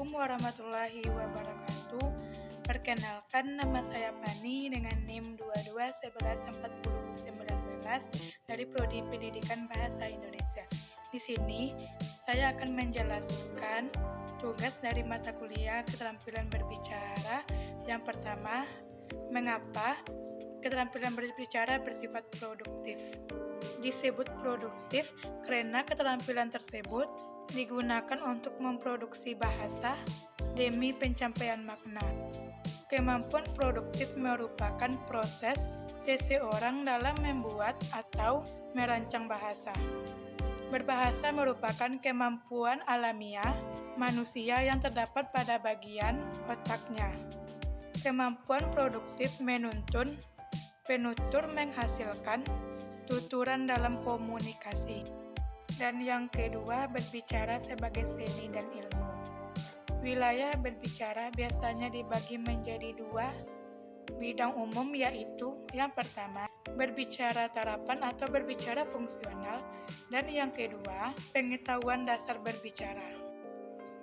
Assalamualaikum warahmatullahi wabarakatuh. Perkenalkan, nama saya Pani dengan NIM 22114019 dari Prodi Pendidikan Bahasa Indonesia. Di sini saya akan menjelaskan tugas dari mata kuliah keterampilan berbicara. Yang pertama, mengapa keterampilan berbicara bersifat produktif. Disebut produktif karena keterampilan tersebut digunakan untuk memproduksi bahasa demi pencapaian makna. Kemampuan produktif merupakan proses seseorang dalam membuat atau merancang bahasa. Berbahasa merupakan kemampuan alamiah manusia yang terdapat pada bagian otaknya. Kemampuan produktif menuntun penutur menghasilkan tuturan dalam komunikasi. Dan yang kedua, berbicara sebagai seni dan ilmu. Wilayah berbicara biasanya dibagi menjadi dua bidang umum, yaitu yang pertama, berbicara terapan atau berbicara fungsional, dan yang kedua, pengetahuan dasar berbicara.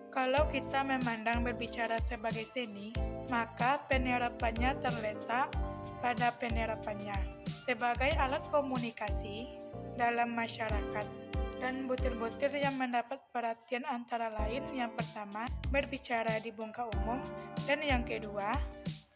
Kalau kita memandang berbicara sebagai seni, maka penerapannya terletak pada penerapannya sebagai alat komunikasi dalam masyarakat. Dan butir-butir yang mendapat perhatian antara lain, yang pertama, berbicara di muka umum, dan yang kedua,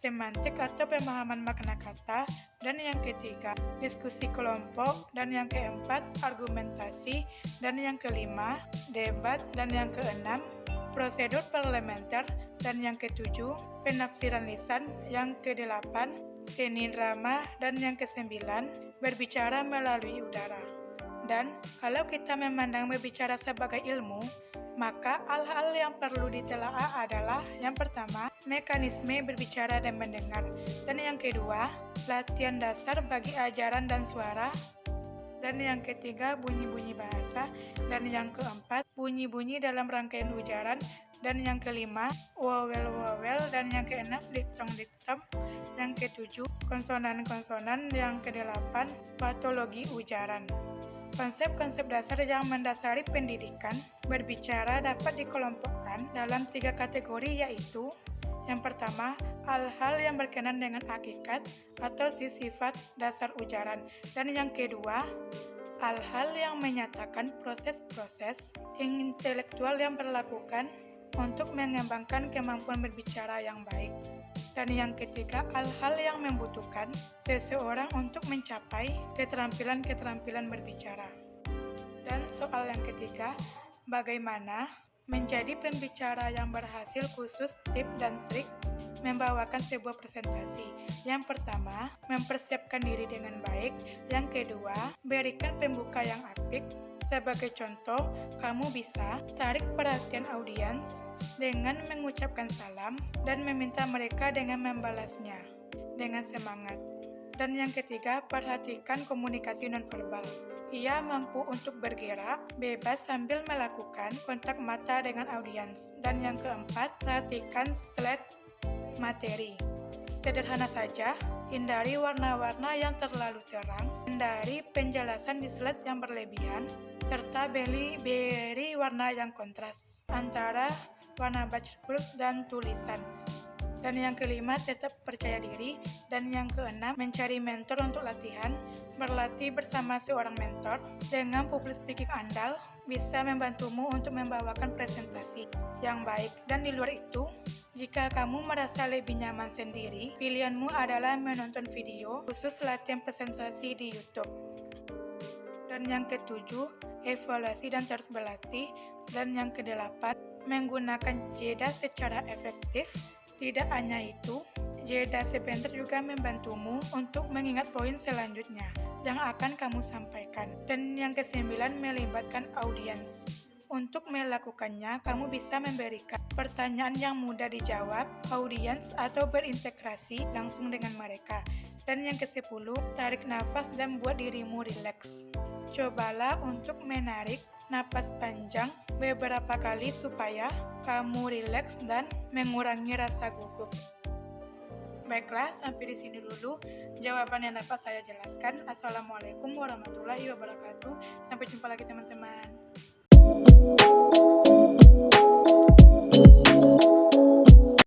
semantik atau pemahaman makna kata, dan yang ketiga, diskusi kelompok, dan yang keempat, argumentasi, dan yang kelima, debat, dan yang keenam, prosedur parlementer, dan yang ketujuh, penafsiran lisan, yang kedelapan, seni drama, dan yang kesembilan, berbicara melalui udara. Dan kalau kita memandang berbicara sebagai ilmu, maka hal-hal yang perlu ditelaah adalah yang pertama, mekanisme berbicara dan mendengar, dan yang kedua, latihan dasar bagi ajaran dan suara, dan yang ketiga, bunyi-bunyi bahasa, dan yang keempat, bunyi-bunyi dalam rangkaian ujaran, dan yang kelima, wowel-wowel, dan yang keenam, diktong-diktong, yang ketujuh, konsonan-konsonan, yang kedelapan, patologi ujaran. Konsep-konsep dasar yang mendasari pendidikan berbicara dapat dikelompokkan dalam tiga kategori, yaitu yang pertama, hal-hal yang berkenaan dengan hakikat atau sifat dasar ujaran, dan yang kedua, hal-hal yang menyatakan proses-proses intelektual yang dilakukan untuk mengembangkan kemampuan berbicara yang baik. Dan yang ketiga, hal-hal yang membutuhkan seseorang untuk mencapai keterampilan-keterampilan berbicara. Dan soal yang ketiga, bagaimana menjadi pembicara yang berhasil, khusus tip dan trik membawakan sebuah presentasi. Yang pertama, mempersiapkan diri dengan baik. Yang kedua, berikan pembuka yang apik. Sebagai contoh, kamu bisa tarik perhatian audiens dengan mengucapkan salam dan meminta mereka dengan membalasnya dengan semangat. Dan yang ketiga, perhatikan komunikasi nonverbal. Ia mampu untuk bergerak bebas sambil melakukan kontak mata dengan audiens. Dan yang keempat, perhatikan slide materi. Sederhana saja, hindari warna-warna yang terlalu terang, hindari penjelasan di slide yang berlebihan, serta beri warna yang kontras antara warna background dan tulisan. Dan yang kelima, tetap percaya diri. Dan yang keenam, mencari mentor untuk latihan. Berlatih bersama seorang mentor dengan public speaking andal bisa membantumu untuk membawakan presentasi yang baik. Dan di luar itu, jika kamu merasa lebih nyaman sendiri, pilihanmu adalah menonton video khusus latihan presentasi di YouTube. Dan yang ketujuh, evaluasi dan terus berlatih. Dan yang kedelapan, menggunakan jeda secara efektif. Tidak hanya itu, jeda sebentar juga membantumu untuk mengingat poin selanjutnya yang akan kamu sampaikan. Dan yang kesembilan, melibatkan audiens. Untuk melakukannya, kamu bisa memberikan pertanyaan yang mudah dijawab audiens atau berintegrasi langsung dengan mereka. Dan yang ke-10, tarik nafas dan buat dirimu rileks. Cobalah untuk menarik napas panjang beberapa kali supaya kamu rileks dan mengurangi rasa gugup. Baiklah, sampai di sini dulu jawaban yang dapat saya jelaskan. Assalamualaikum warahmatullahi wabarakatuh. Sampai jumpa lagi teman-teman.